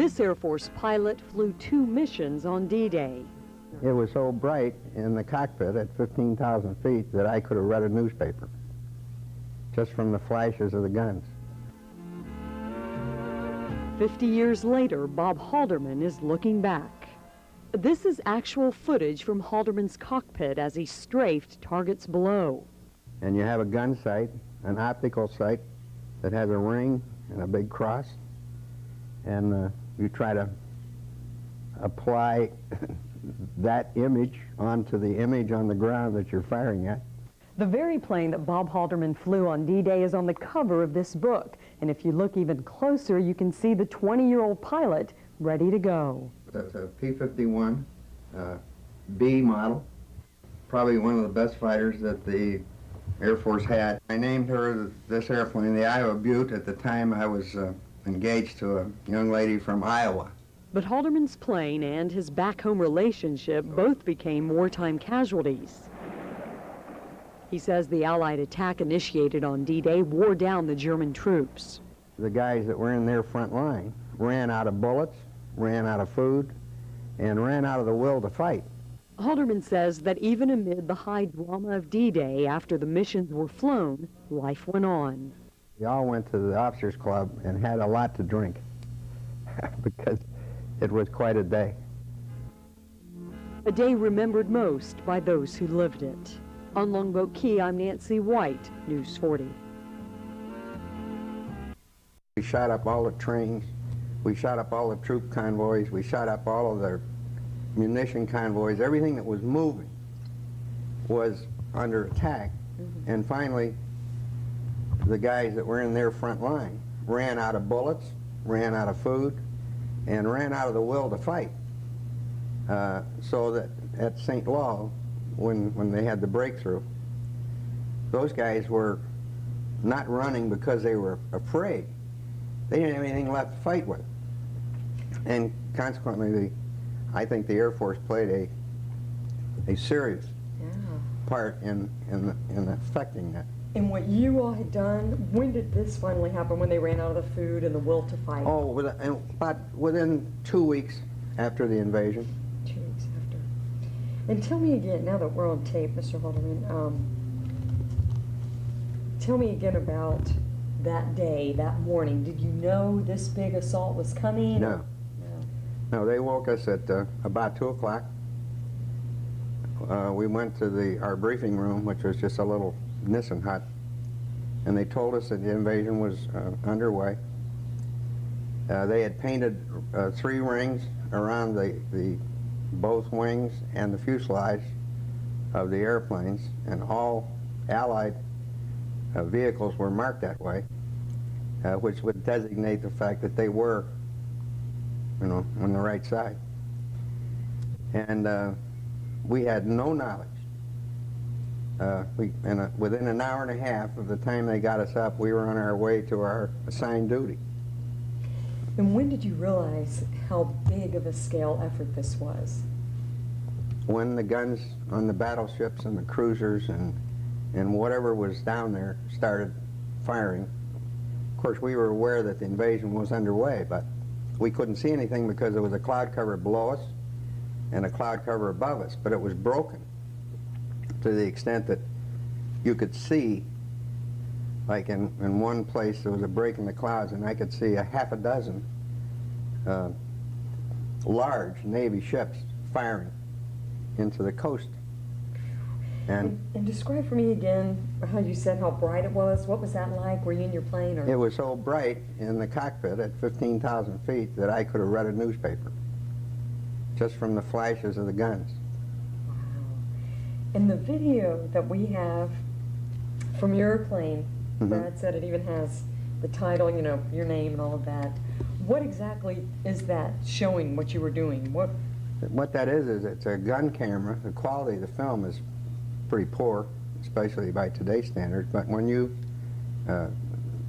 This Air Force pilot flew 2 missions on D-Day. It was so bright in the cockpit at 15,000 feet that I could have read a newspaper, just from the flashes of the guns. 50 years later, Bob Hulderman is looking back. This is actual footage from Hulderman's cockpit as he strafed targets below. And you have a gun sight, an optical sight that has a ring and a big cross, and you try to apply that image onto the image on the ground that you're firing at. The very plane that Bob Hulderman flew on D-Day is on the cover of this book. And if you look even closer, you can see the 20-year-old pilot ready to go. That's a P51B model, probably one of the best fighters that the Air Force had. I named her this airplane the Iowa Butte. At the time I was engaged to a young lady from Iowa. But Hulderman's plane and his back-home relationship both became wartime casualties. He says the Allied attack initiated on D-Day wore down the German troops. The guys that were in their front line ran out of bullets, ran out of food, and ran out of the will to fight. Hulderman says that even amid the high drama of D-Day, after the missions were flown, life went on. We all went to the officers' club and had a lot to drink because it was quite a day. A day remembered most by those who lived it. On Longboat Key, I'm Nancy White, News 40. We shot up all the trains, we shot up all the troop convoys, we shot up all of the munition convoys. Everything that was moving was under attack. And finally, the guys that were in their front line ran out of bullets, ran out of food, and ran out of the will to fight. So that at St. Law, when they had the breakthrough, those guys were not running because they were afraid. They didn't have anything left to fight with. And consequently, I think the Air Force played a serious part in affecting that. And what you all had done, when did this finally happen, when they ran out of the food and the will to fight? Oh, within 2 weeks after the invasion. 2 weeks after. And tell me again, now that we're on tape, Mr. Hulderman, tell me again about that day, that morning. Did you know this big assault was coming? No. No, they woke us at about 2 o'clock. We went to our briefing room, which was just a little Nissen hut, and they told us that the invasion was underway. They had painted 3 rings around the both wings and the fuselage of the airplanes, and all Allied vehicles were marked that way, which would designate the fact that they were, you know, on the right side. And we had no knowledge. Within an hour and a half of the time they got us up, we were on our way to our assigned duty. And when did you realize how big of a scale effort this was? When the guns on the battleships and the cruisers and whatever was down there started firing. Of course, we were aware that the invasion was underway, but we couldn't see anything because there was a cloud cover below us and a cloud cover above us, but it was broken to the extent that you could see, like in one place there was a break in the clouds and I could see a half a dozen large Navy ships firing into the coast. And describe for me again how you said how bright it was. What was that like? Were you in your plane? Or? It was so bright in the cockpit at 15,000 feet that I could have read a newspaper, just from the flashes of the guns. Wow. And the video that we have from your plane, Brad said it even has the title, you know, your name and all of that. What exactly is that showing what you were doing? What that is it's a gun camera. The quality of the film is pretty poor, especially by today's standards, but when you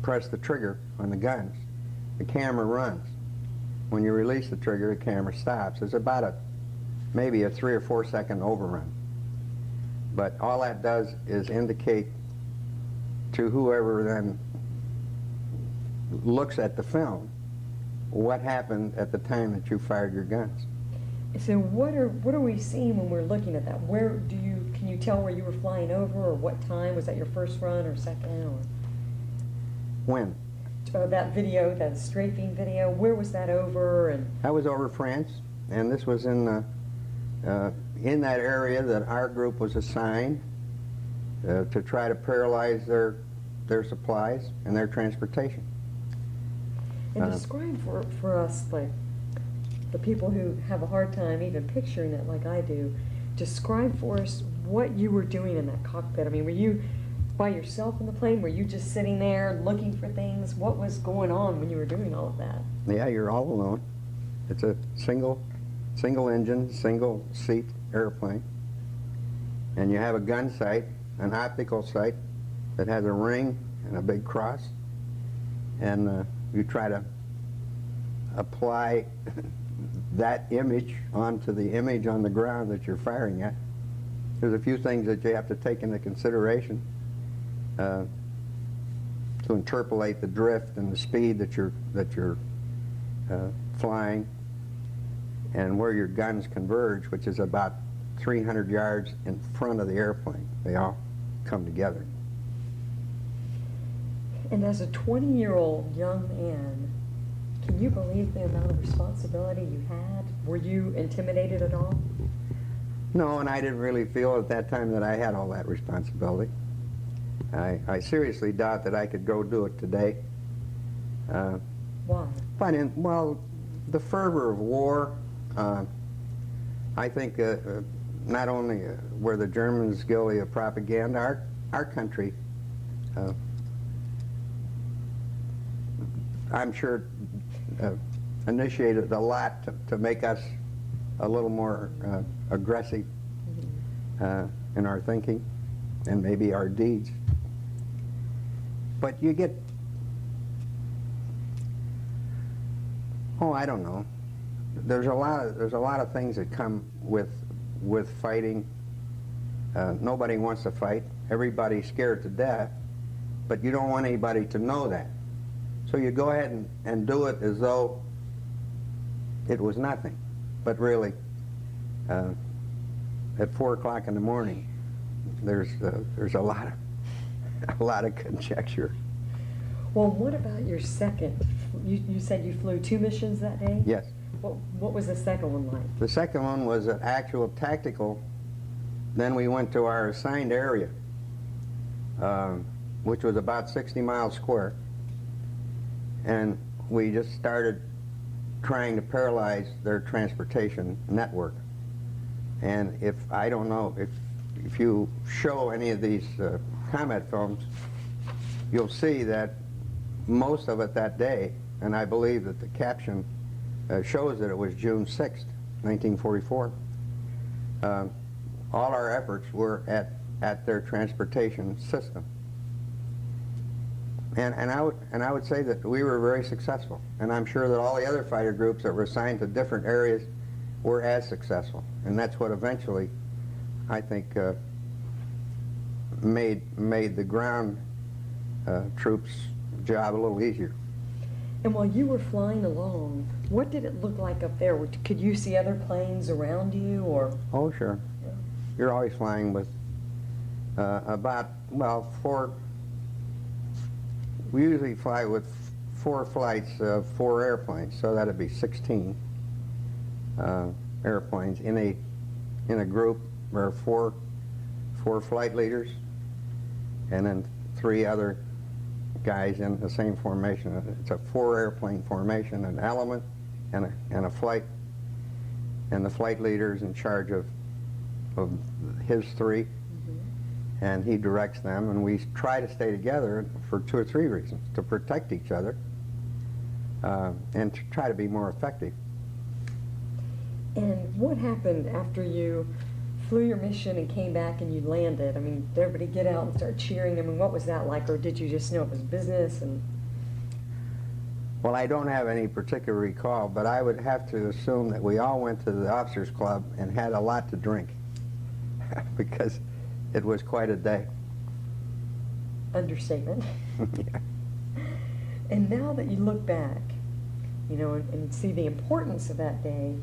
press the trigger on the guns, the camera runs. When you release the trigger, the camera stops. It's about maybe a 3 or 4 second overrun. But all that does is indicate to whoever then looks at the film what happened at the time that you fired your guns. So what are we seeing when we're looking at that? Can you tell where you were flying over, or what time? Was that your first run or second? Or When? That video, that strafing video, where was that over? And I was over France, and this was in that area that our group was assigned to try to paralyze their supplies and their transportation. And describe for us, like, the people who have a hard time even picturing it like I do, describe for us what you were doing in that cockpit. I mean, were you by yourself in the plane? Were you just sitting there looking for things? What was going on when you were doing all of that? Yeah, you're all alone. It's a single engine, single seat airplane. And you have a gun sight, an optical sight that has a ring and a big cross. And you try to apply that image onto the image on the ground that you're firing at. There's a few things that you have to take into consideration to interpolate the drift and the speed that you're flying, and where your guns converge, which is about 300 yards in front of the airplane. They all come together. And as a 20-year-old young man, can you believe the amount of responsibility you had? Were you intimidated at all? No, and I didn't really feel at that time that I had all that responsibility. I seriously doubt that I could go do it today. Why? But well, the fervor of war, I think not only were the Germans guilty of propaganda, our country, I'm sure, initiated a lot to make us a little more aggressive in our thinking and maybe our deeds. But you get, I don't know. There's a lot of things that come with fighting. Nobody wants to fight. Everybody's scared to death, but you don't want anybody to know that. So you go ahead and do it as though it was nothing. But really, at 4 o'clock in the morning, there's a lot of conjecture. Well, what about your second? You said you flew 2 missions that day? Yes. What was the second one like? The second one was an actual tactical. Then we went to our assigned area, which was about 60 miles square. And we just started trying to paralyze their transportation network. And I don't know, if you show any of these combat films, you'll see that most of it that day, and I believe that the caption shows that it was June 6th, 1944, all our efforts were at their transportation system. And I would say that we were very successful, and I'm sure that all the other fighter groups that were assigned to different areas were as successful, and that's what eventually, I think, made the ground troops' job a little easier. And while you were flying along, what did it look like up there? Could you see other planes around you, or? Oh, sure. Yeah. You're always flying with we usually fly with 4 flights of 4 airplanes, so that'd be 16 airplanes in a group. There are 4 flight leaders, and then 3 other guys in the same formation. It's a 4 airplane formation, an element and a flight, and the flight leader is in charge of his 3. And he directs them, and we try to stay together for 2 or 3 reasons: to protect each other and to try to be more effective. And what happened after you flew your mission and came back and you landed? I mean, did everybody get out and start cheering? I mean, what was that like, or did you just know it was business? And Well, I don't have any particular recall, but I would have to assume that we all went to the officers' club and had a lot to drink because it was quite a day. Understatement. Yeah. And now that you look back, you know, and see the importance of that day.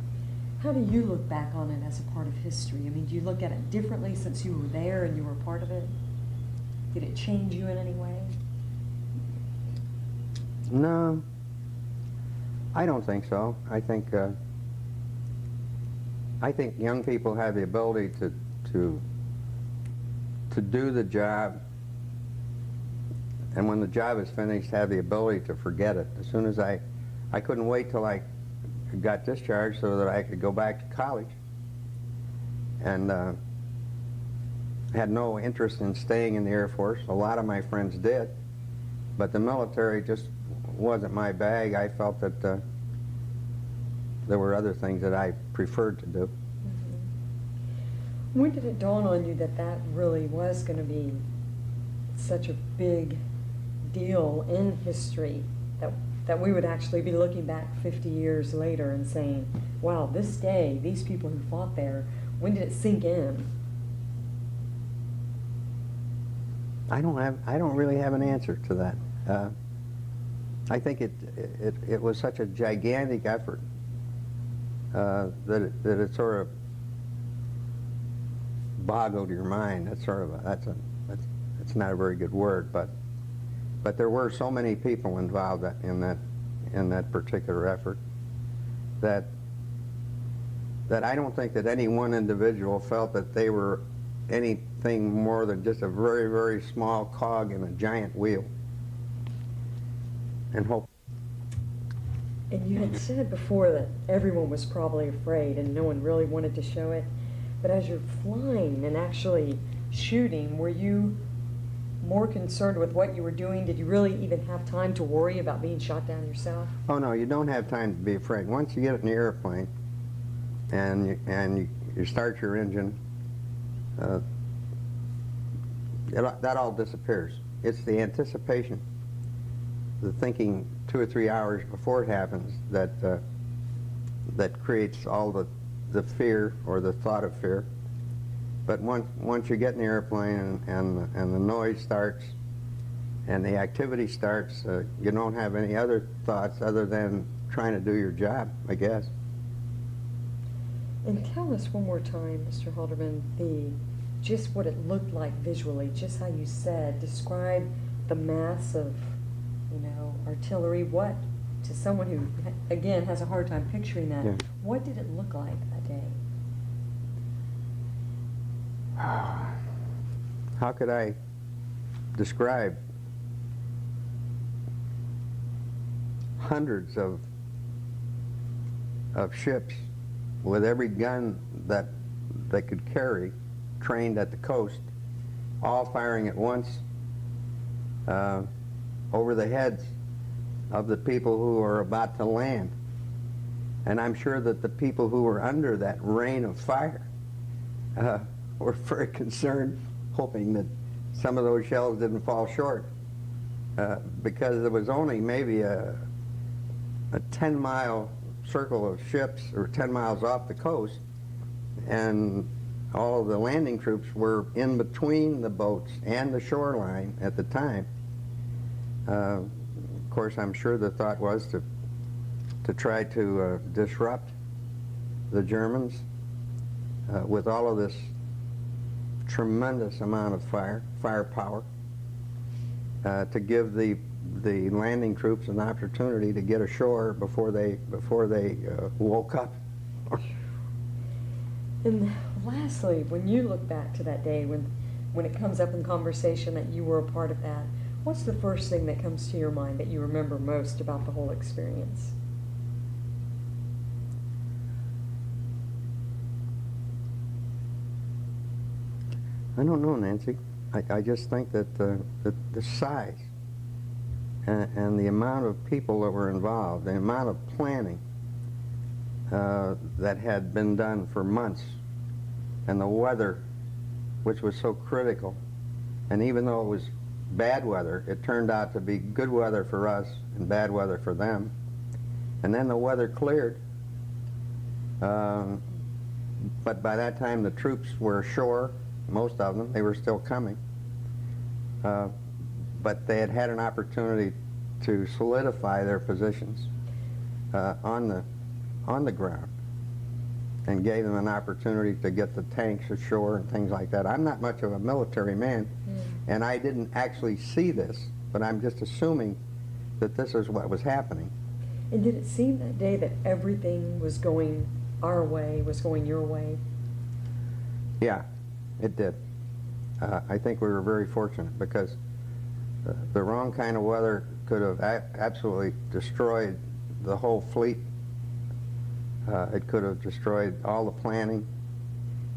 How do you look back on it as a part of history? I mean, do you look at it differently since you were there and you were a part of it? Did it change you in any way? No, I don't think so. I think young people have the ability to do the job, and when the job is finished, have the ability to forget it. As soon as I couldn't wait till I got discharged so that I could go back to college, and had no interest in staying in the Air Force. A lot of my friends did, but the military just wasn't my bag. I felt that there were other things that I preferred to do. Mm-hmm. When did it dawn on you that that really was going to be such a big deal in history, that we would actually be looking back 50 years later and saying, wow, this day, these people who fought there, when did it sink in? I don't really have an answer to that. I think it was such a gigantic effort that it sort of boggled your mind. That's that's not a very good word, but there were so many people involved in that particular effort that I don't think that any one individual felt that they were anything more than just a very, very small cog in a giant wheel. And hope. And you had said before that everyone was probably afraid and no one really wanted to show it. But as you're flying and actually shooting, were you more concerned with what you were doing? Did you really even have time to worry about being shot down yourself? Oh no, you don't have time to be afraid. Once you get in the airplane and you start your engine, that all disappears. It's the anticipation, the thinking 2 or 3 hours before it happens that creates all the fear or the thought of fear. But once you get in the airplane and the noise starts and the activity starts, you don't have any other thoughts other than trying to do your job, I guess. And tell us one more time, Mr. Hulderman, just what it looked like visually, just how you said, describe the mass of, artillery. What, to someone who, again, has a hard time picturing that, yeah. What did it look like that day? How could I describe hundreds of ships with every gun that they could carry trained at the coast, all firing at once over the heads of the people who are about to land. And I'm sure that the people who were under that rain of fire were very concerned, hoping that some of those shells didn't fall short, because there was only maybe a 10-mile circle of ships, or 10 miles off the coast, and all of the landing troops were in between the boats and the shoreline at the time. Of course, I'm sure the thought was to try to disrupt the Germans with all of this tremendous amount of firepower, to give the landing troops an opportunity to get ashore before they woke up. And lastly, when you look back to that day, when it comes up in conversation that you were a part of that, what's the first thing that comes to your mind that you remember most about the whole experience? I don't know, Nancy. I just think that the size and the amount of people that were involved, the amount of planning that had been done for months, and the weather, which was so critical. And even though it was bad weather, it turned out to be good weather for us and bad weather for them. And then the weather cleared. But by that time the troops were ashore, most of them. They were still coming. But they had had an opportunity to solidify their positions. on the ground, and gave them an opportunity to get the tanks ashore and things like that. I'm not much of a military man, and I didn't actually see this, but I'm just assuming that this is what was happening. And did it seem that day that everything was going our way, was going your way? Yeah, it did. I think we were very fortunate, because the wrong kind of weather could have absolutely destroyed the whole fleet. It could have destroyed all the planning,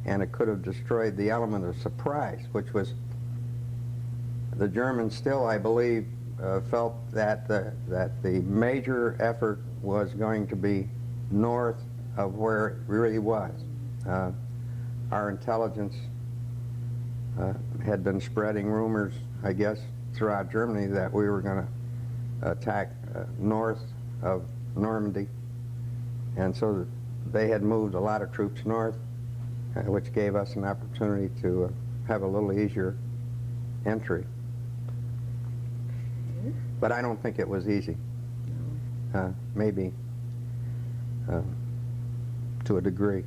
and it could have destroyed the element of surprise, which was the Germans still, I believe, felt that the major effort was going to be north of where it really was. Our intelligence had been spreading rumors, I guess, throughout Germany that we were going to attack north of Normandy, and so they had moved a lot of troops north, which gave us an opportunity to have a little easier entry. But I don't think it was easy. Maybe to a degree.